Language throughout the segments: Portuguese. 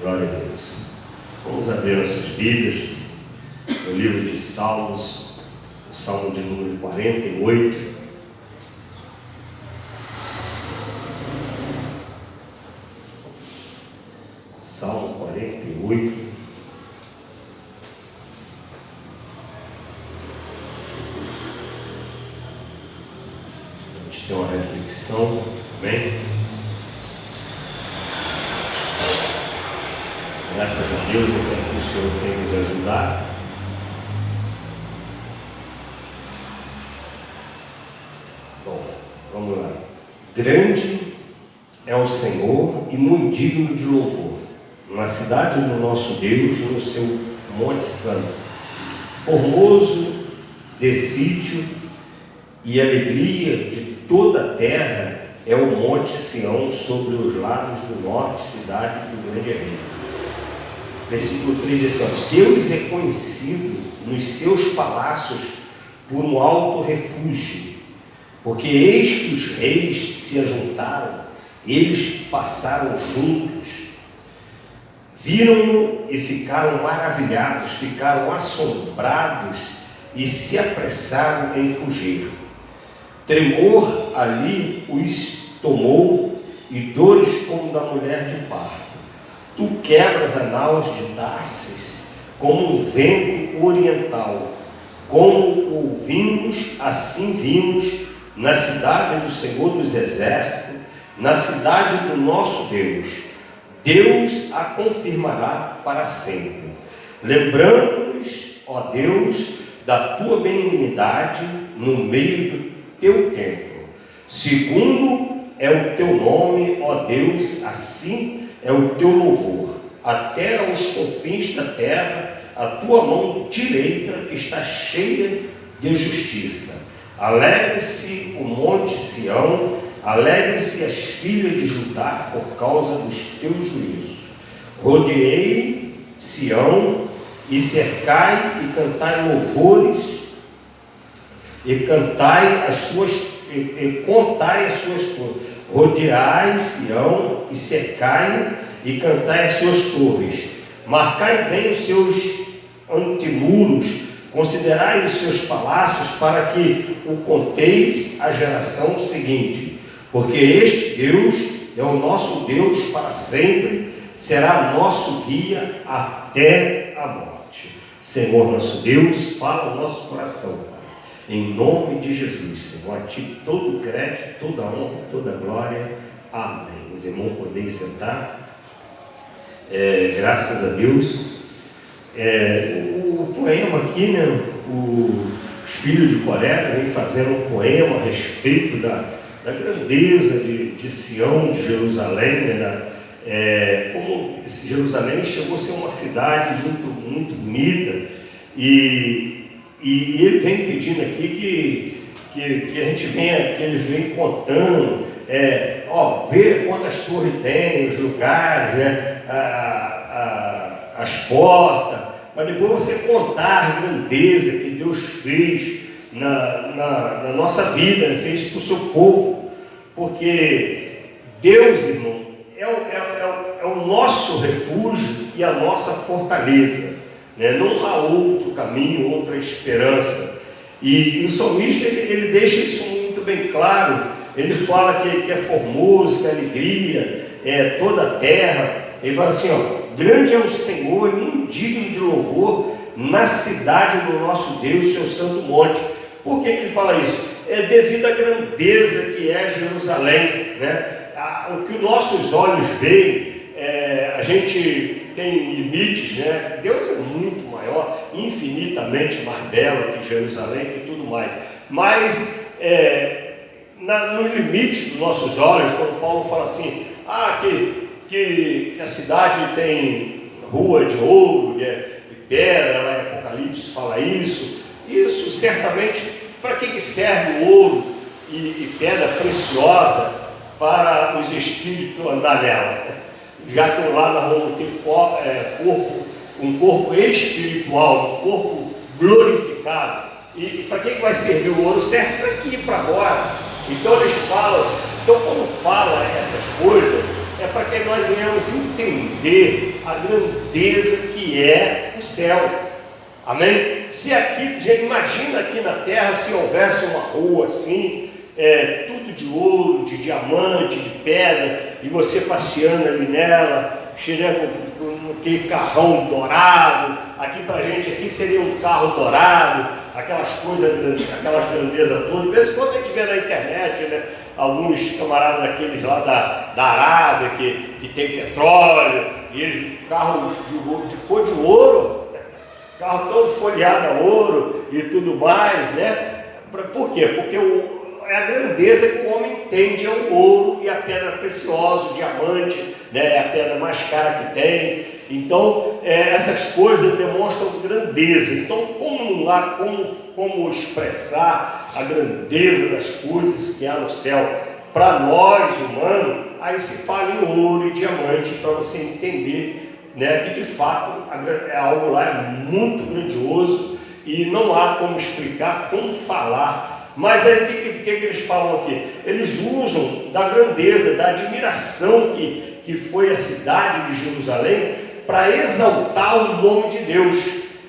Glória a Deus. Vamos abrir nossas Bíblias no livro de Salmos, o Salmo de número 48. Salmo 48. A gente tem uma reflexão, amém? Graças a Deus, eu quero que o Senhor tenha nos ajudar. Bom, vamos lá. Grande é o Senhor e muito digno de louvor, na cidade do nosso Deus, no seu Monte Santo. Formoso de sítio e alegria de toda a terra é o Monte Sião sobre os lados do norte, cidade do grande rei. Versículo 3 diz assim: Deus é conhecido nos seus palácios por um alto refúgio, porque eis que os reis se ajuntaram, eles passaram juntos, viram-no e ficaram maravilhados, ficaram assombrados e se apressaram em fugir. Tremor ali os tomou e dores como da mulher de parto. Tu quebras a naus de Tarsis como um vento oriental. Como ouvimos, assim vimos na cidade do Senhor dos Exércitos, na cidade do nosso Deus. Deus a confirmará para sempre. Lembrando-nos, ó Deus, da tua benignidade no meio do teu templo. Segundo é o teu nome, ó Deus, assim é o teu louvor, até aos confins da terra, a tua mão direita está cheia de justiça. Alegre-se o monte Sião, alegre-se as filhas de Judá por causa dos teus juízos. Rodeei Sião e cercai e cantai louvores e cantai as suas e contai as suas coisas. Rodeai Sião e cercai e cantai as suas torres. Marcai bem os seus antemuros, considerai os seus palácios, para que o conteis à geração seguinte. Porque este Deus é o nosso Deus para sempre, será nosso guia até a morte. Senhor nosso Deus, fala o nosso coração, Pai. Em nome de Jesus, Senhor, a Ti todo o crédito, toda a honra, toda a glória. Amém. Os irmãos podem sentar. Graças a Deus. O poema aqui, né? Os filhos de Coré vem fazendo um poema a respeito da grandeza de Sião, de Jerusalém, né? Como Jerusalém chegou a ser uma cidade muito, muito bonita. E ele vem pedindo aqui que a gente venha, que eles venham contando, ver quantas torres tem, os lugares, né, as portas, para depois você contar a grandeza que Deus fez na nossa vida, fez para o seu povo, porque Deus, irmão, é o nosso refúgio e a nossa fortaleza. Não há outro caminho, outra esperança. E o salmista ele deixa isso muito bem claro. Ele fala que é formoso, que é alegria, toda a terra. Ele fala assim: grande é o Senhor e muito digno de louvor na cidade do nosso Deus, seu santo monte. Por que ele fala isso? Devido à grandeza que é Jerusalém, né? O que os nossos olhos veem, a gente tem limites, né? Deus é muito maior, infinitamente mais belo que Jerusalém, que tudo mais. Mas no limite dos nossos olhos, quando Paulo fala assim, que a cidade tem rua de ouro e pedra, lá em Apocalipse fala isso certamente, para que serve o ouro e pedra preciosa? Para os espíritos andar nela, já que lá nós vamos ter um corpo espiritual, um corpo glorificado. E para que vai servir o ouro? Serve para aqui, para agora. Então eles falam, quando fala essas coisas, é para que nós venhamos entender a grandeza que é o céu. Amém? Se aqui, já imagina aqui na terra, se houvesse uma rua assim, tudo de ouro, de diamante, de pedra, e você passeando ali nela, cheirando com aquele carrão dourado. Aqui pra gente aqui seria um carro dourado, aquelas coisas, aquelas grandezas todas. De vez em quando a gente vê na internet, né, alguns camaradas daqueles lá da Arábia que tem petróleo, e eles, carro de cor de ouro, carro todo folheado a ouro e tudo mais, né? Por quê? Porque é a grandeza que o homem entende, é o ouro e a pedra preciosa, o diamante, né? É a pedra mais cara que tem. Então, essas coisas demonstram grandeza. Então, como expressar a grandeza das coisas que há no céu para nós, humanos? Aí se fala em ouro e diamante para você entender, né, que de fato algo lá é muito grandioso e não há como explicar, como falar. Mas aí o que eles falam aqui? Eles usam da grandeza, da admiração que foi a cidade de Jerusalém para exaltar o nome de Deus.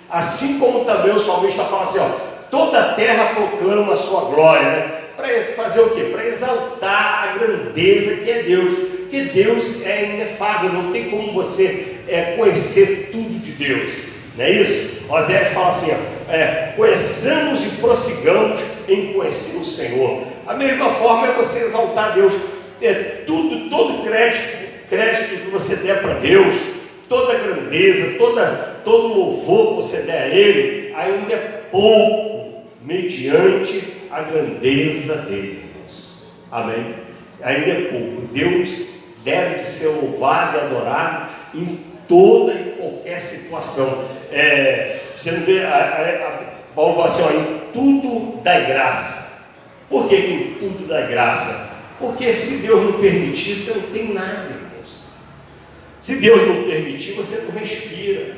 Assim como também o salmista fala assim, ó, toda a terra proclama a sua glória, né? Para fazer o quê? Para exaltar a grandeza que é Deus. Porque Deus é inefável, não tem como você conhecer tudo de Deus, não é isso? Osés fala assim, conheçamos e prossigamos em conhecer o Senhor. A mesma forma é você exaltar Deus, todo crédito que você der para Deus, toda grandeza, todo louvor que você der a Ele, ainda é pouco mediante a grandeza dele, irmãos. Amém? Ainda é pouco. Deus deve ser louvado e adorado em toda e qualquer situação. Você não vê, Paulo fala assim, ó, em tudo dai graça. Por que em tudo dai graça? Porque se Deus não permitir, você não tem nada, irmãos. Se Deus não permitir, você não respira.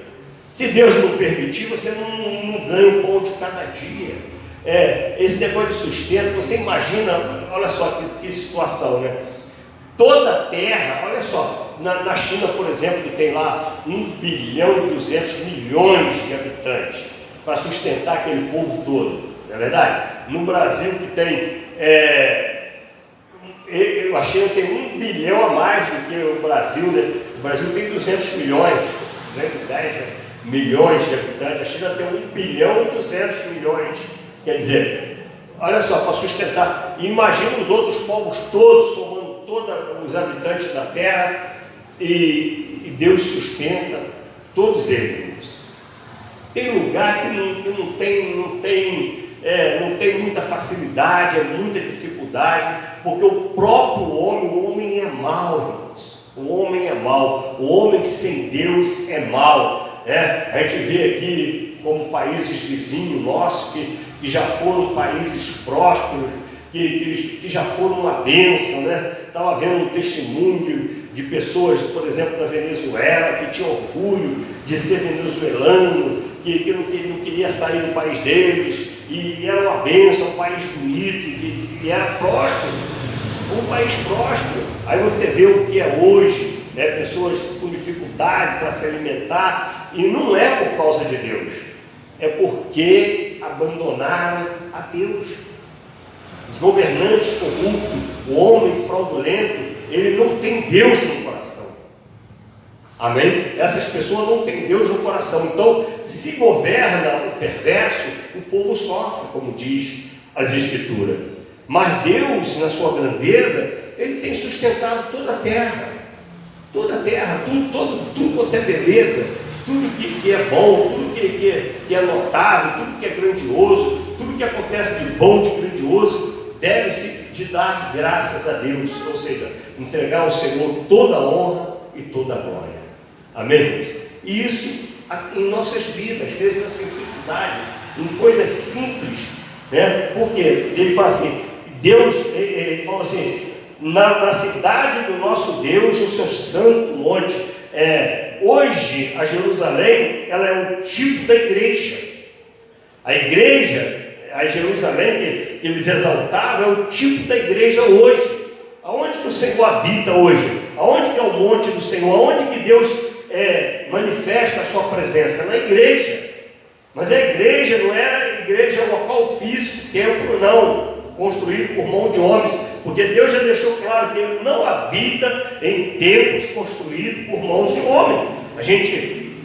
Se Deus não permitir, você não ganha o pão de cada dia. Esse negócio de sustento, você imagina, olha só que situação, né? Toda a terra, olha só, na China, por exemplo, que tem lá 1 bilhão e 200 milhões de habitantes, para sustentar aquele povo todo, não é verdade? No Brasil, que tem, a China tem 1 bilhão a mais do que o Brasil, né? O Brasil tem 200 milhões, 210 milhões de habitantes, a China tem 1 bilhão e 200 milhões, quer dizer, olha só, para sustentar, imagina os outros povos todos, somando todos os habitantes da terra, e Deus sustenta todos eles. Tem lugar que não tem muita facilidade, é muita dificuldade, porque o próprio o homem é mau, irmãos. O homem é mau, o homem sem Deus é mau. A gente vê aqui como países vizinhos nossos que já foram países prósperos, que já foram uma bênção, né? Estava vendo um testemunho de pessoas, por exemplo, da Venezuela, que tinham orgulho de ser venezuelano, que não queria sair do país deles, e era uma bênção, um país bonito, e era próspero, um país próspero. Aí você vê o que é hoje, né? Pessoas com dificuldade para se alimentar, e não é por causa de Deus, é porque abandonaram a Deus. Os governantes corruptos, o homem fraudulento, ele não tem Deus no coração. Amém? Essas pessoas não têm Deus no coração. Então, se governa o perverso, o povo sofre, como diz as Escrituras. Mas Deus, na sua grandeza, Ele tem sustentado toda a terra. Toda a terra, tudo quanto é beleza, tudo que é bom, tudo que é notável, tudo que é grandioso, tudo que acontece de bom, de grandioso, deve-se de dar graças a Deus, ou seja, entregar ao Senhor toda a honra e toda a glória. Amém, irmãos? E isso em nossas vidas, às vezes na simplicidade, em coisas simples, né? Porque ele fala assim, ele fala assim, na cidade do nosso Deus, o seu santo monte, hoje a Jerusalém, ela é o tipo da igreja. A igreja, a Jerusalém que eles exaltavam, é o tipo da igreja hoje. Aonde que o Senhor habita hoje? Aonde que é o monte do Senhor? Aonde que Deus manifesta a sua presença? Na igreja. Mas a igreja não é a igreja local físico, templo não, construído por mão de homens, porque Deus já deixou claro que Ele não habita em templos construídos por mãos de homem. A gente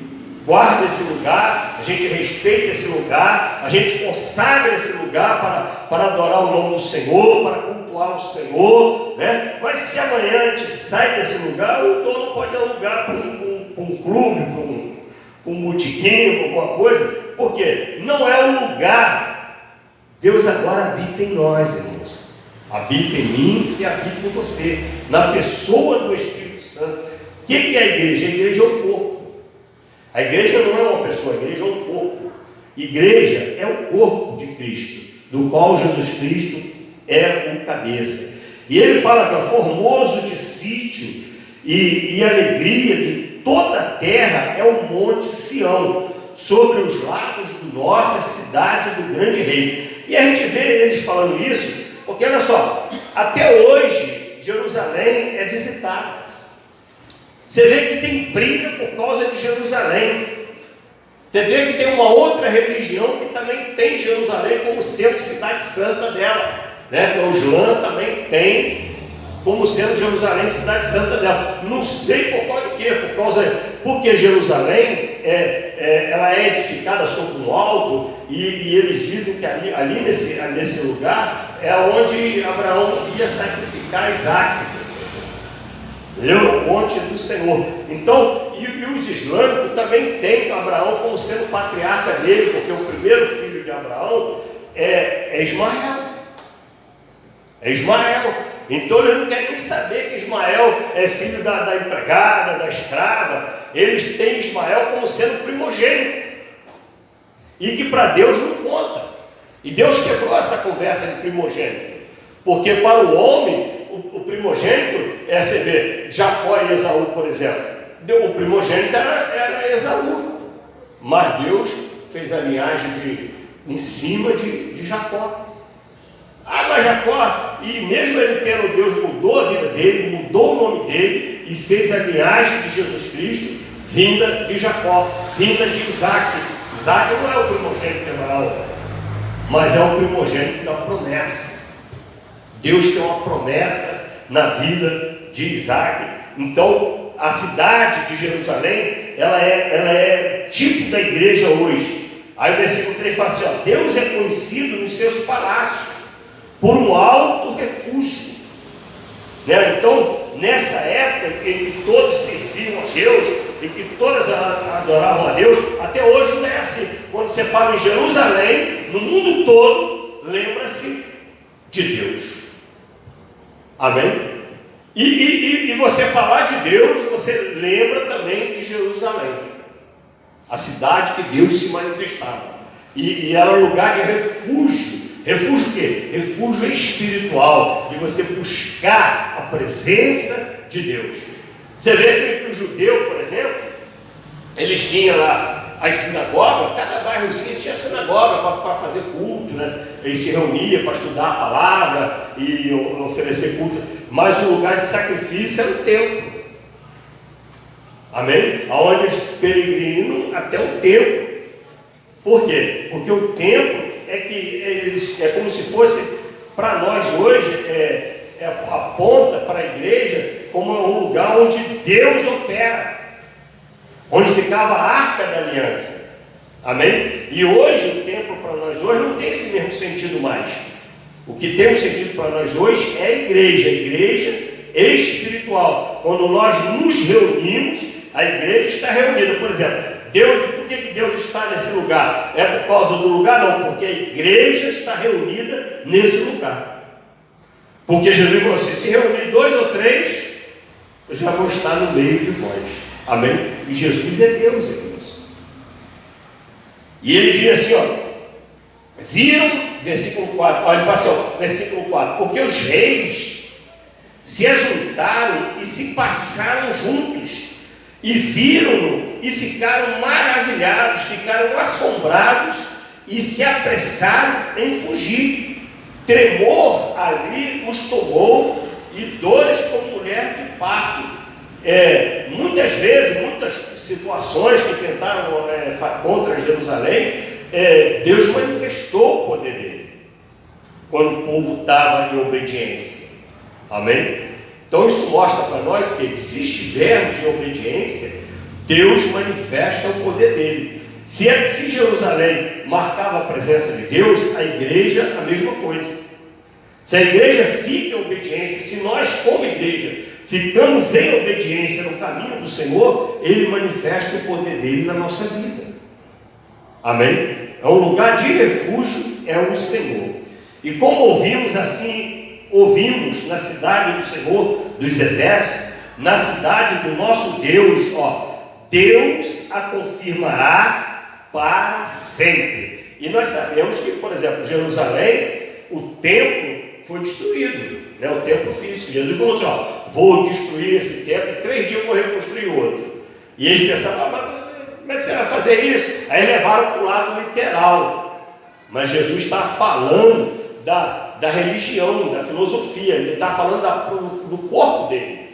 guarda esse lugar, a gente respeita esse lugar, a gente consagra esse lugar para adorar o nome do Senhor, para cultuar o Senhor, né? Mas se amanhã a gente sai desse lugar, o dono pode alugar para um clube, para um botiquinho, alguma coisa, porque não é o lugar. Deus agora habita em nós, irmãos. Habita em mim e habita em você, na pessoa do Espírito Santo. O que é a igreja? A igreja é o corpo. A igreja não é uma pessoa, a igreja é um corpo. Igreja é o corpo de Cristo, do qual Jesus Cristo é o cabeça. E ele fala que é formoso de sítio e alegria de toda a terra é o monte Sião, sobre os lagos do norte, a cidade do grande rei. E a gente vê eles falando isso, porque olha só, até hoje Jerusalém é visitada. Você vê que tem briga por causa de Jerusalém. Você vê que tem uma outra religião que também tem Jerusalém como sendo cidade santa dela, né? O Islã também tem como sendo Jerusalém cidade santa dela. Não sei por causa de quê, porque Jerusalém ela é edificada sobre um alto e eles dizem que ali nesse lugar é onde Abraão ia sacrificar Isaac. O monte do Senhor. Então, e os islâmicos também têm Abraão como sendo patriarca dele, porque o primeiro filho de Abraão é Ismael. É Ismael. Então ele não quer nem saber que Ismael é filho da empregada, da escrava. Eles têm Ismael como sendo primogênito. E que para Deus não conta. E Deus quebrou essa conversa de primogênito. Porque para o homem, o primogênito você vê, Jacó e Esaú, por exemplo. O primogênito era Esaú. Mas Deus fez a linhagem em cima de Jacó. Mas Jacó, e mesmo ele tendo Deus, mudou a vida dele, mudou o nome dele e fez a linhagem de Jesus Cristo, vinda de Jacó, vinda de Isaac. Isaac não é o primogênito de Abraão, mas é o primogênito da promessa. Deus tem uma promessa na vida de Isaac. Então, a cidade de Jerusalém, ela é tipo da igreja hoje. Aí o versículo 3 fala assim, ó, Deus é conhecido nos seus palácios, por um alto refúgio. Né? Então, nessa época em que todos serviam a Deus, em que todas adoravam a Deus, até hoje não é assim. Quando você fala em Jerusalém, no mundo todo, lembra-se de Deus. Amém? E você falar de Deus, você lembra também de Jerusalém, a cidade que Deus se manifestava. E era um lugar de refúgio. Refúgio o quê? Refúgio espiritual, de você buscar a presença de Deus. Você vê que o judeu, por exemplo, eles tinham lá as sinagogas, cada bairrozinho tinha sinagoga para fazer culto, né? Eles se reuniam para estudar a palavra e oferecer culto, mas o lugar de sacrifício era o templo. Amém? Onde eles peregrinam até o templo. Por quê? Porque o templo é como se fosse, para nós hoje, aponta para a igreja como um lugar onde Deus opera, onde ficava a arca da aliança. Amém? E hoje, o templo para nós hoje não tem esse mesmo sentido mais. O que tem um sentido para nós hoje é a igreja espiritual. Quando nós nos reunimos, a igreja está reunida. Por exemplo, por que Deus está nesse lugar? É por causa do lugar? Não, porque a igreja está reunida nesse lugar. Porque Jesus falou assim, se reunir 2 ou 3, eu já vou estar no meio de vós. Amém? E Jesus é Deus, irmãos. E ele diz assim, ó, viram, versículo 4, olha, ele fala assim, ó, versículo 4, porque os reis se ajuntaram e se passaram juntos, e viram-no e ficaram maravilhados, ficaram assombrados e se apressaram em fugir. Tremor ali os tomou e dores como mulher de parto. muitas vezes, muitas situações que tentaram contra Jerusalém, Deus manifestou o poder dele, quando o povo estava em obediência. Amém? Então isso mostra para nós que se estivermos em obediência, Deus manifesta o poder dele. Se Jerusalém marcava a presença de Deus, a igreja a mesma coisa. Se a igreja fica em obediência, se nós como igreja ficamos em obediência no caminho do Senhor, Ele manifesta o poder dele na nossa vida. Amém? É um lugar de refúgio, é o Senhor. E como ouvimos assim, ouvimos na cidade do Senhor dos Exércitos, na cidade do nosso Deus, Deus a confirmará para sempre. E nós sabemos que, por exemplo, Jerusalém, o templo foi destruído, né? O templo físico. Jesus falou assim, vou destruir esse templo, 3 dias eu vou reconstruir outro. E eles pensavam, mas como é que você vai fazer isso? Aí levaram para o lado literal. Mas Jesus está falando da religião, da filosofia, ele está falando do corpo dele.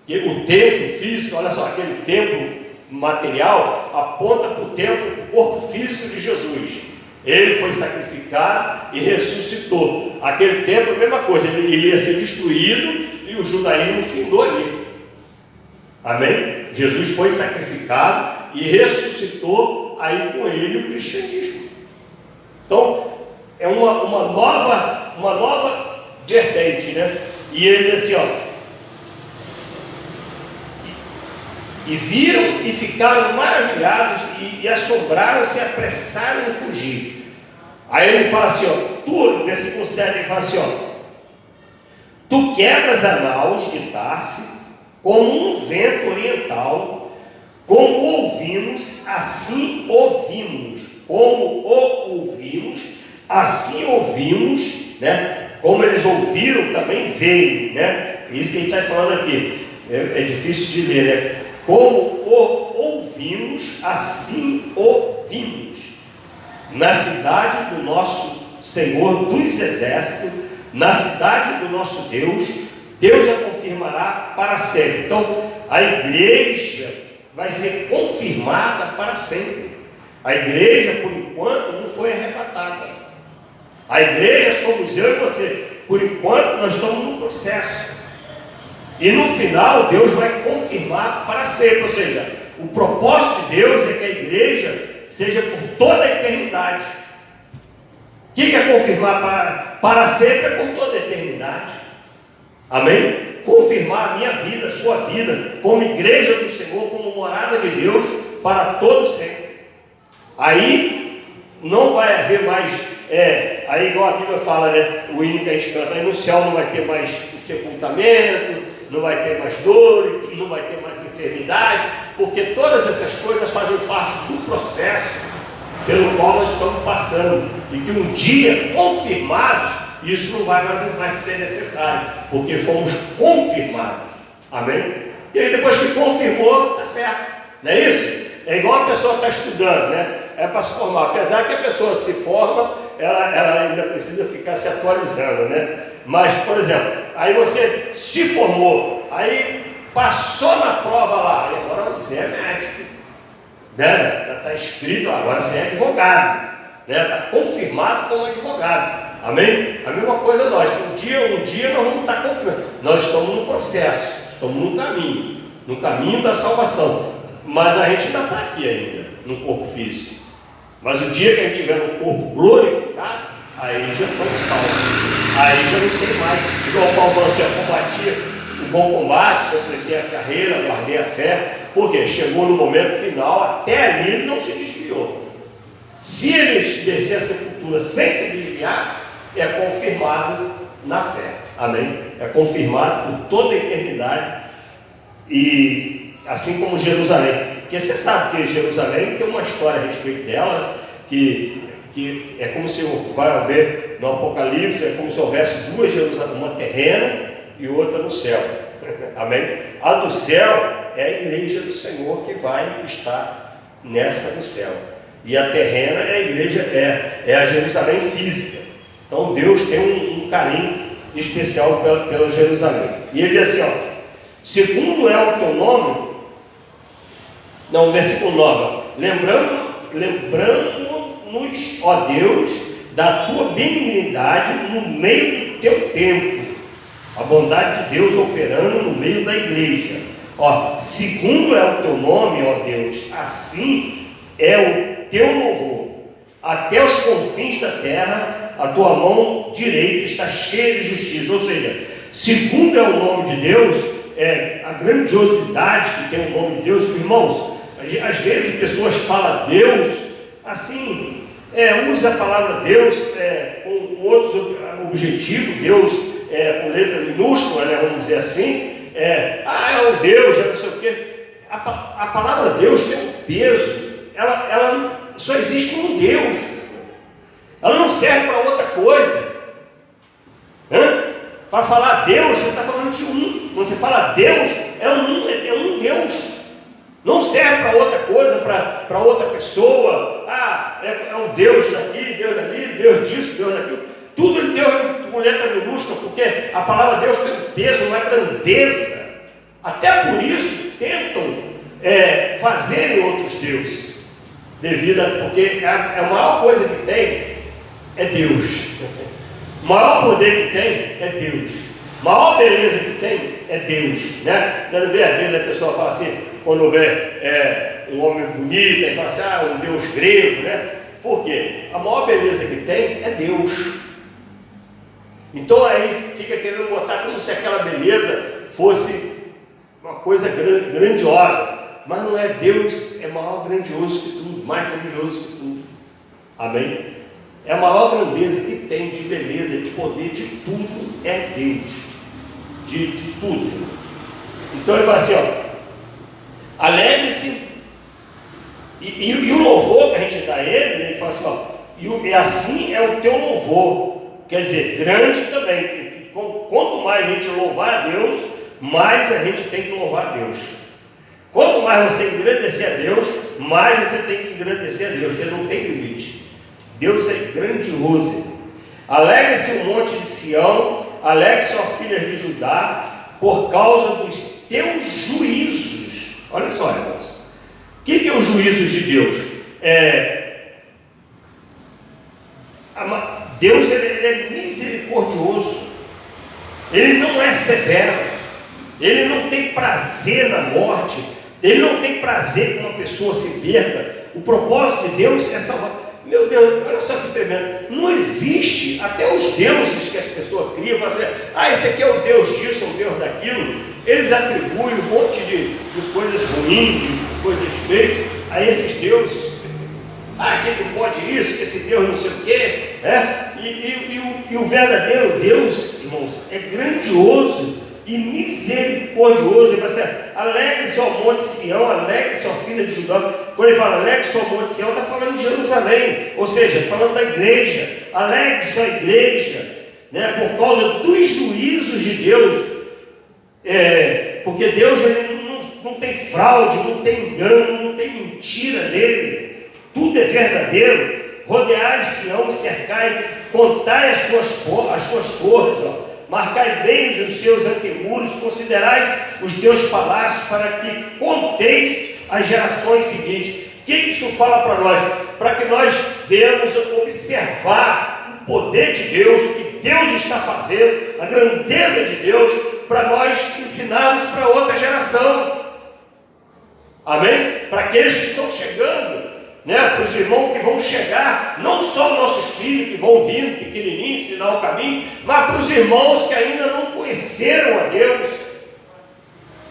E o templo físico, olha só, aquele templo material aponta para o templo, para o corpo físico de Jesus. Ele foi sacrificado e ressuscitou. Aquele templo, a mesma coisa, ele ia ser destruído e o judaísmo findou ali. Amém? Jesus foi sacrificado e ressuscitou, aí com ele o cristianismo. Então, é uma nova vertente, né? E ele diz assim, e viram e ficaram maravilhados e assombraram-se e apressaram em fugir. Aí ele fala assim, no versículo 7 ele fala assim, tu quebras a naus de Tarse como um vento oriental, como ouvimos, assim ouvimos, como o ouvimos, assim ouvimos, né? Como eles ouviram, também veem, né? Isso que a gente está falando aqui, é difícil de ler, né? Como o ouvimos, assim ouvimos. Na cidade do nosso Senhor dos Exércitos, na cidade do nosso Deus, Deus a confirmará para sempre. Então, a igreja vai ser confirmada para sempre. A igreja, por enquanto, não foi arrebatada. A igreja somos eu e você. Por enquanto, nós estamos no processo. E no final, Deus vai confirmar para sempre. Ou seja, o propósito de Deus é que a igreja seja por toda a eternidade. O que é confirmar para sempre? É por toda a eternidade. Amém? Confirmar a minha vida, a sua vida, como igreja do Senhor, como morada de Deus, para todo sempre. Aí não vai haver mais, aí igual a Bíblia fala, né? O hino que a gente canta, aí no céu não vai ter mais sepultamento, não vai ter mais dor, não vai ter mais enfermidade, porque todas essas coisas fazem parte do processo pelo qual nós estamos passando, e que um dia, confirmados, isso não vai mais ser necessário, porque fomos confirmados. Amém? E aí depois que confirmou, está certo, não é isso? É igual a pessoa está estudando, né? É para se formar, apesar que a pessoa se forma, ela ainda precisa ficar se atualizando, né? Mas, por exemplo, aí você se formou, aí passou na prova lá, e agora você é médico, né? Está escrito, agora você é advogado, né? Está confirmado como advogado. Amém? A mesma coisa nós, um dia nós vamos estar confirmados. Nós estamos no processo, estamos no caminho da salvação. Mas a gente ainda está aqui ainda, no corpo físico. Mas o dia que a gente tiver no corpo glorificado, aí já estamos salvos. Aí já não tem mais. Igual o Paulo falou assim, eu combati o bom combate, completei a carreira, guardei a fé. Porque chegou no momento final, até ali ele não se desviou. Se ele descer a sepultura sem se desviar, é confirmado na fé. Amém? É confirmado por toda a eternidade. E assim como Jerusalém. Porque você sabe que Jerusalém tem uma história a respeito dela, que é como se vai ver no Apocalipse, é como se houvesse duas Jerusalém, uma terrena e outra no céu. Amém? A do céu é a igreja do Senhor que vai estar nessa do céu. E a terrena é a igreja, é a Jerusalém física. Então Deus tem um carinho especial pela Jerusalém. E ele diz assim, Segundo é o teu nome, não, versículo 9, lembrando-nos, ó Deus, da tua benignidade no meio do teu tempo, a bondade de Deus operando no meio da igreja. Ó, segundo é o teu nome, ó Deus, assim é o teu louvor, até os confins da terra, a tua mão direita está cheia de justiça. Ou seja, segundo é o nome de Deus, a grandiosidade que tem o nome de Deus. Irmãos, às vezes pessoas falam Deus assim, usa a palavra Deus com outros objetivos, Deus com letra minúscula, né, vamos dizer assim, é o Deus, não sei o quê. A palavra Deus tem um peso, ela só existe um Deus, ela não serve para outra coisa. Para falar Deus, você está falando de um. Quando você fala Deus, é um Deus. Não serve para outra coisa, para outra pessoa. É o Deus daqui, Deus dali, Deus disso, Deus daquilo. Tudo ele deu com letra minúscula, porque a palavra Deus tem um peso, uma grandeza. Até por isso tentam fazer outros deuses. Porque a maior coisa que tem é Deus. O maior poder que tem é Deus. A maior beleza que tem é Deus, né? Você não vê, às vezes a pessoa fala assim, quando vê um homem bonito, e fala assim, um Deus grego, né? Por quê? A maior beleza que tem é Deus. Então aí fica querendo botar como se aquela beleza fosse uma coisa grandiosa. Mas não é. Deus, é maior, grandioso que tudo, mais grandioso que tudo. Amém? É a maior grandeza que tem de beleza, de poder, de tudo, é Deus. De tudo. Então ele fala assim, alegre-se, e o louvor que a gente dá a ele fala assim, e assim é o teu louvor. Quer dizer, grande também. Quanto mais a gente louvar a Deus, mais a gente tem que louvar a Deus. Quanto mais você engrandecer a Deus, mais você tem que engrandecer a Deus, porque não tem limite. Deus é grandioso. Alegre-se o monte de Sião, alegre-se, ó filhas de Judá, por causa dos teus juízos. Olha só, irmãos. O que é os juízos de Deus? Deus ele é misericordioso. Ele não é severo. Ele não tem prazer na morte. Ele não tem prazer que uma pessoa se perca. O propósito de Deus é salvar. Meu Deus, olha só que tremendo. Não existe, até os deuses que as pessoas criam, falam assim, esse aqui é o Deus disso, é o Deus daquilo. Eles atribuem um monte de coisas ruins, de coisas feias a esses deuses. Quem não pode isso, que esse Deus não sei o quê. E o verdadeiro Deus, irmãos, é grandioso e misericordioso. Ele vai ser, alegre-se ao monte Sião, alegre-se ao filho de Judá. Quando ele fala alegre-se ao monte Sião, está falando de Jerusalém, ou seja, falando da igreja. Alegre-se a igreja, né, por causa dos juízos de Deus, porque Deus ele não tem fraude, não tem engano, não tem mentira nele, tudo é verdadeiro. Rodeai Sião, cercai, contai as suas torres, marcai bem os seus antemuros, considerai os teus palácios, para que conteis as gerações seguintes. O que isso fala para nós? Para que nós venhamos observar o poder de Deus, o que Deus está fazendo, a grandeza de Deus, para nós ensinarmos para outra geração. Amém? Para aqueles que estão chegando, né? Para os irmãos que vão chegar, não só nossos filhos que vão vindo pequenininhos, ensinar o caminho, mas para os irmãos que ainda não conheceram a Deus.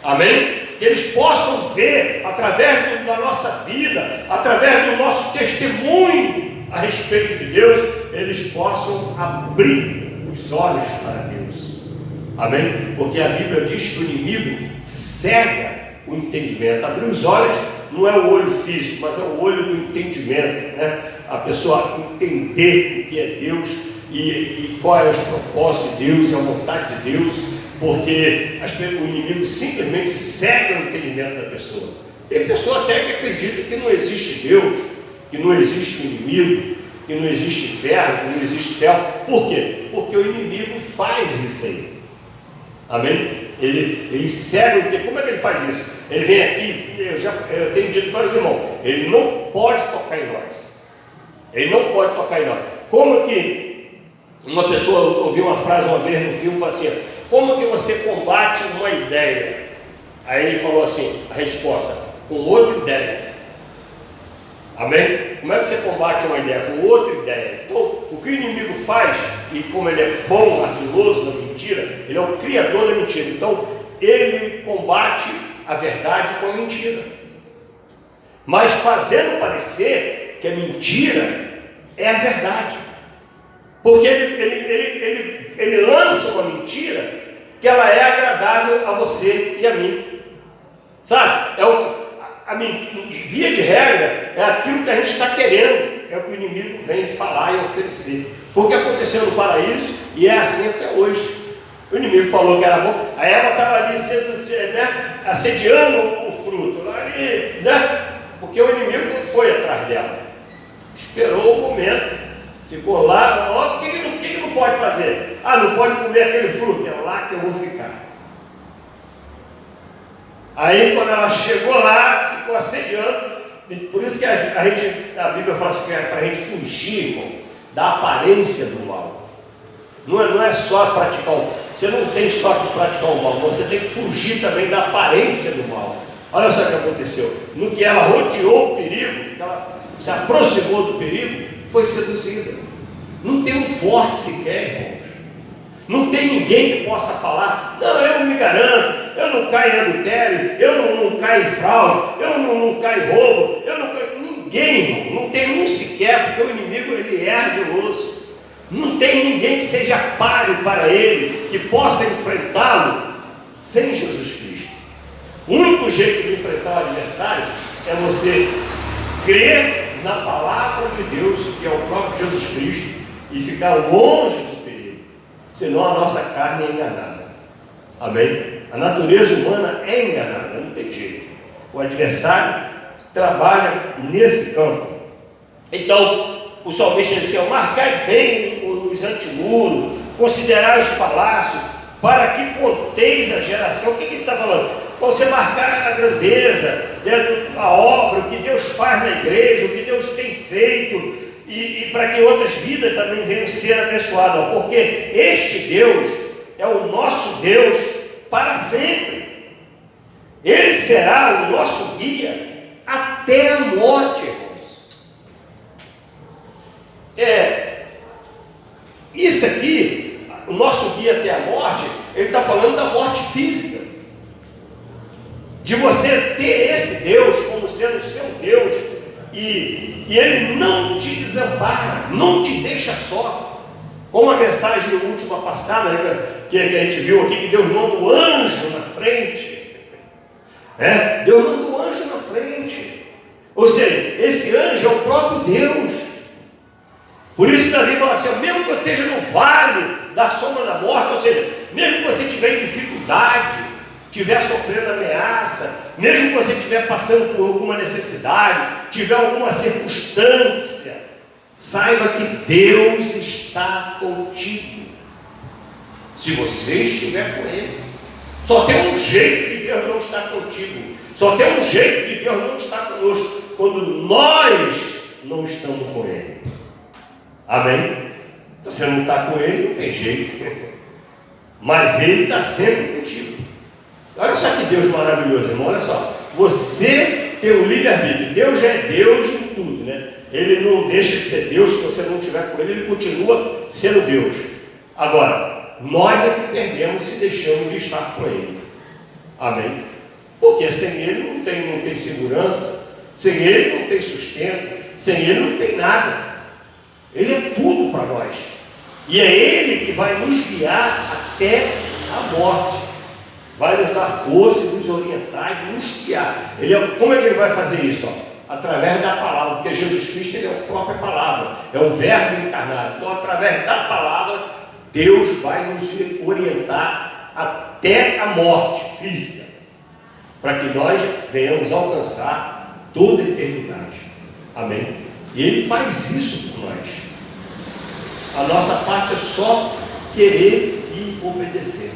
Amém? Que eles possam ver, através da nossa vida, através do nosso testemunho a respeito de Deus, eles possam abrir os olhos para Deus. Amém? Porque a Bíblia diz que o inimigo cega o entendimento. Abrir os olhos não é o olho físico, mas é o olho do entendimento, né? A pessoa entender o que é Deus e qual é os propósitos de Deus, a vontade de Deus, porque o inimigo simplesmente cega o entendimento da pessoa. Tem pessoa até que acredita que não existe Deus, que não existe inimigo, que não existe inferno, que não existe céu. Por quê? Porque o inimigo faz isso aí. Amém? Ele cega o tempo. Como é que ele faz isso? Ele vem aqui, eu tenho dito para os irmãos, ele não pode tocar em nós. Ele não pode tocar em nós. Como que uma pessoa ouviu uma frase uma vez no filme, falou assim: como que você combate uma ideia? Aí ele falou assim, a resposta: com outra ideia. Amém? Como é que você combate uma ideia? Com outra ideia. Então, o que o inimigo faz, e como ele é bom, ardiloso na mentira, ele é o criador da mentira. Então, ele combate a verdade com a mentira, mas fazendo parecer que a mentira é a verdade, porque ele lança uma mentira que ela é agradável a você e a mim, sabe? Via de regra, é aquilo que a gente está querendo, é o que o inimigo vem falar e oferecer. Foi o que aconteceu no paraíso e é assim até hoje. O inimigo falou que era bom, a Eva estava ali assediando o fruto, ali, porque o inimigo não foi atrás dela, esperou o momento, ficou lá. O que não pode fazer? Não pode comer aquele fruto, é lá que eu vou ficar. Aí quando ela chegou lá, ficou assediando. Por isso que a Bíblia fala assim, que é para a gente fugir, irmão, da aparência do mal. Não é só praticar o mal. Você não tem só que praticar o mal, você tem que fugir também da aparência do mal. Olha só o que aconteceu. No que ela rodeou o perigo, que ela se aproximou do perigo, foi seduzida. Não tem um forte sequer, irmãos. Não tem ninguém que possa falar: não, eu me garanto, eu não caio em adultério, eu não caio em fraude, eu não caio em roubo, eu não caio. Ninguém, irmão, não tem um sequer, porque o inimigo ele é ardiloso. Não tem ninguém que seja páreo para ele, que possa enfrentá-lo sem Jesus Cristo. O único jeito de enfrentar o adversário é você crer na palavra de Deus, que é o próprio Jesus Cristo, e ficar longe do perigo. Senão a nossa carne é enganada. Amém? A natureza humana é enganada, não tem jeito. O adversário trabalha nesse campo. Então, o salmista disse: marcai bem os antimuros, considerai os palácios, para que conteis a geração. O que ele está falando? Para você marcar a grandeza, a obra, o que Deus faz na igreja, o que Deus tem feito, e para que outras vidas também venham ser abençoadas, porque este Deus é o nosso Deus para sempre. Ele será o nosso guia até a morte, irmãos. Isso aqui, o nosso guia até a morte, ele está falando da morte física, de você ter esse Deus como sendo o seu Deus, e ele não te desampara, não te deixa só. Como a mensagem última passada, que a gente viu aqui, que Deus manda o anjo na frente, Deus manda o anjo na frente, ou seja, esse anjo é o próprio Deus. Por isso Davi fala assim: mesmo que eu esteja no vale da sombra da morte, ou seja, mesmo que você estiver em dificuldade, estiver sofrendo ameaça, mesmo que você estiver passando por alguma necessidade, tiver alguma circunstância, saiba que Deus está contigo, se você estiver com Ele. Só tem um jeito de Deus não estar contigo, só tem um jeito de Deus não estar conosco, quando nós não estamos com Ele. Amém? Se você não está com Ele, não tem jeito. Mas Ele está sempre contigo. Olha só que Deus maravilhoso, irmão. Olha só. Você tem o livre-arbítrio. Deus já é Deus em tudo, né? Ele não deixa de ser Deus. Se você não estiver com Ele, Ele continua sendo Deus. Agora, nós é que perdemos se deixamos de estar com Ele. Amém? Porque sem Ele não tem segurança, sem Ele não tem sustento, sem Ele não tem nada. Ele é tudo para nós, e é Ele que vai nos guiar até a morte, vai nos dar força, nos orientar e nos guiar. Como é que Ele vai fazer isso? Através da palavra, porque Jesus Cristo ele é a própria palavra, é o verbo encarnado. Então, através da palavra, Deus vai nos orientar até a morte física, para que nós venhamos alcançar toda a eternidade. Amém? E Ele faz isso por nós. A nossa parte é só querer e obedecer.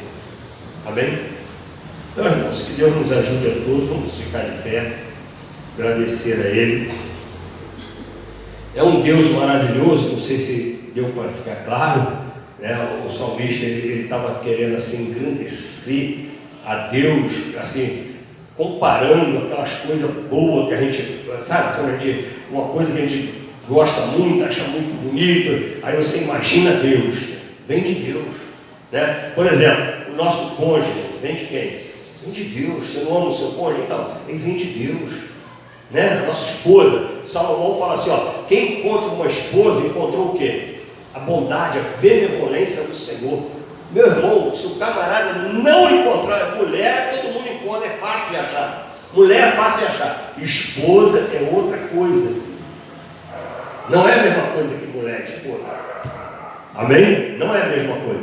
Amém? Então, irmãos, que Deus nos ajude a todos. Vamos ficar de pé, agradecer a Ele. É um Deus maravilhoso, não sei se deu para ficar claro, né? O salmista ele estava querendo assim engrandecer a Deus, assim, comparando aquelas coisas boas que a gente, sabe, uma coisa que a gente gosta muito, acha muito bonito, aí você imagina Deus, vem de Deus, né? Por exemplo, o nosso cônjuge, vem de quem? Vem de Deus. Você não ama o seu cônjuge? Então, ele vem de Deus, né? A nossa esposa, Salomão fala assim, ó, quem encontra uma esposa encontrou o quê? A bondade, a benevolência do Senhor. Meu irmão, se o camarada não encontrar mulher, todo mundo encontra, é fácil de achar. Mulher é fácil de achar. Esposa é outra coisa. Não é a mesma coisa que mulher e esposa. Amém? Não é a mesma coisa.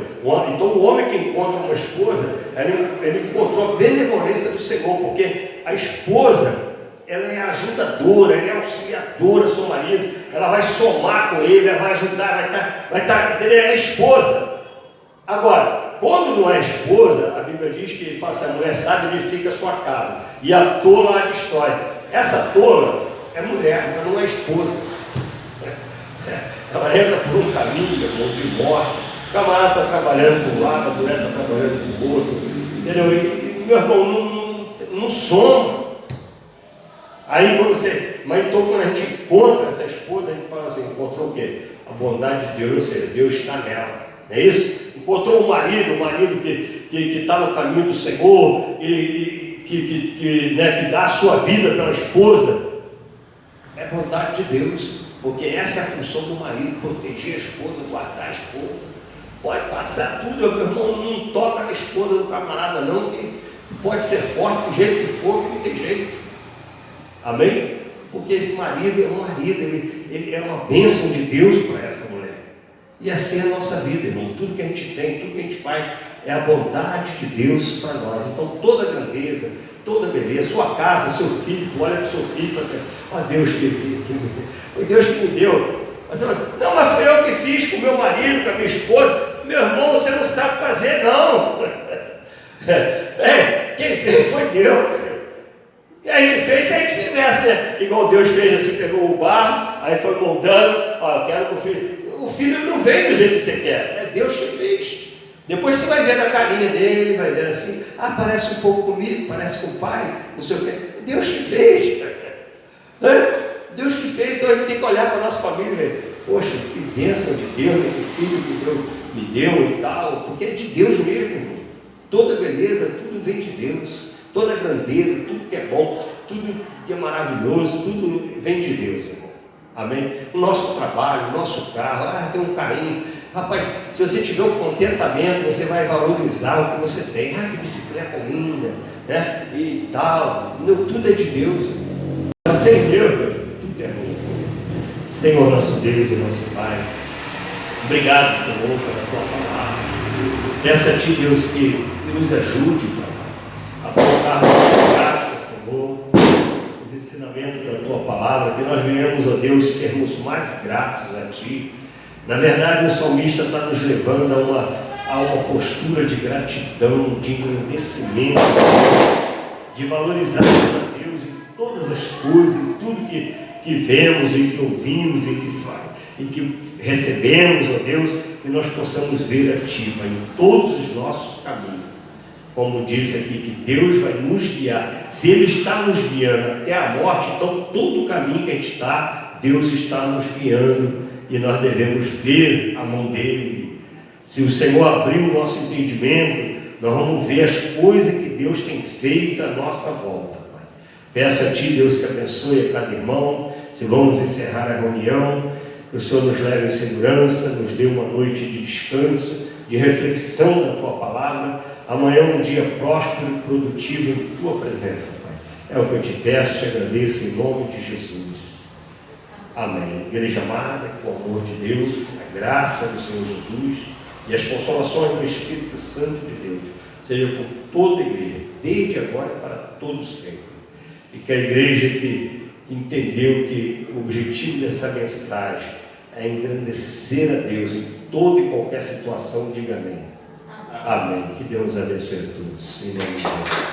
Então o homem que encontra uma esposa, ele encontrou a benevolência do Senhor, porque a esposa, ela é ajudadora, ela é auxiliadora do seu marido, ela vai somar com ele, ela vai ajudar, vai estar, é a esposa. Agora, quando não é esposa, a Bíblia diz que ele fala assim, a mulher sabe, ele fica a sua casa, e a tola a destrói. Essa tola é mulher, mas não é esposa. Ela entra por um caminho, de morte, o camarada está trabalhando por um lado, a mulher está trabalhando por outro, entendeu? E, meu irmão, não soma. Aí mas então quando a gente encontra essa esposa, a gente fala assim, encontrou o quê? A bondade de Deus, ou seja, Deus está nela, não é isso? Encontrou um marido que está no caminho do Senhor, que dá a sua vida pela esposa, é bondade de Deus, porque essa é a função do marido, proteger a esposa, guardar a esposa. Pode passar tudo, meu irmão, não toca na esposa do camarada não, que pode ser forte do jeito que for, que não tem jeito. Amém? Porque esse marido é um marido, ele é uma bênção de Deus para essa mulher. E assim é a nossa vida, irmão. Tudo que a gente tem, tudo que a gente faz é a bondade de Deus para nós. Então toda grandeza, toda beleza, sua casa, seu filho, tu olha para o seu filho e fala assim, ó Deus foi Deus que me deu. Mas você fala, não, mas foi eu que fiz com o meu marido, com a minha esposa. Meu irmão, você não sabe fazer não. Quem fez foi Deus. E a gente fez, se a gente fizesse, né? Igual Deus fez assim, pegou o barro, aí foi moldando, ó, eu quero que o filho não veio do jeito que você quer, é Deus que fez. Depois você vai ver a carinha dele, vai ver assim, parece um pouco comigo, parece com o pai, não sei o quê. Deus que fez. Deus que fez, então a gente tem que olhar para a nossa família e ver, poxa, que bênção de Deus, esse filho que Deus me deu e tal, porque é de Deus mesmo, irmão. Toda beleza, tudo vem de Deus. Toda grandeza, tudo que é bom, tudo que é maravilhoso, tudo vem de Deus, irmão. Amém? O nosso trabalho, o nosso carro, tem um carrinho. Rapaz, se você tiver um contentamento, você vai valorizar o que você tem. Que bicicleta linda, né? E tal. Tudo é de Deus, irmão. Sem Deus, tudo é bom. Senhor nosso Deus e nosso Pai, obrigado, Senhor, pela Tua palavra. Peço a Ti, Deus, que nos ajude, Pai, a colocar em prática, Senhor, os ensinamentos da Tua palavra, que nós venhamos, ó Deus, sermos mais gratos a Ti. Na verdade, o salmista está nos levando a uma postura de gratidão, de engrandecimento, de valorizar a Deus em todas as coisas, em tudo que vemos, e que ouvimos, e que recebemos, ó Deus, que nós possamos ver a Ti, Pai, em todos os nossos caminhos. Como disse aqui, que Deus vai nos guiar. Se Ele está nos guiando até a morte, então todo o caminho que a gente está, Deus está nos guiando e nós devemos ver a mão dEle. Se o Senhor abrir o nosso entendimento, nós vamos ver as coisas que Deus tem feito à nossa volta, Pai. Peço a Ti, Deus, que abençoe a cada irmão. Se vamos encerrar a reunião, que o Senhor nos leve em segurança, nos dê uma noite de descanso, de reflexão da Tua palavra. Amanhã é um dia próspero e produtivo em Tua presença, Pai. É o que eu te peço, te agradeço em nome de Jesus. Amém. Igreja amada, com o amor de Deus, a graça do Senhor Jesus e as consolações do Espírito Santo de Deus seja com toda a igreja, desde agora para todo sempre. E que a igreja que entendeu que o objetivo dessa mensagem é engrandecer a Deus em toda e qualquer situação, diga amém. Amém. Que Deus abençoe a todos. Em nome de Deus.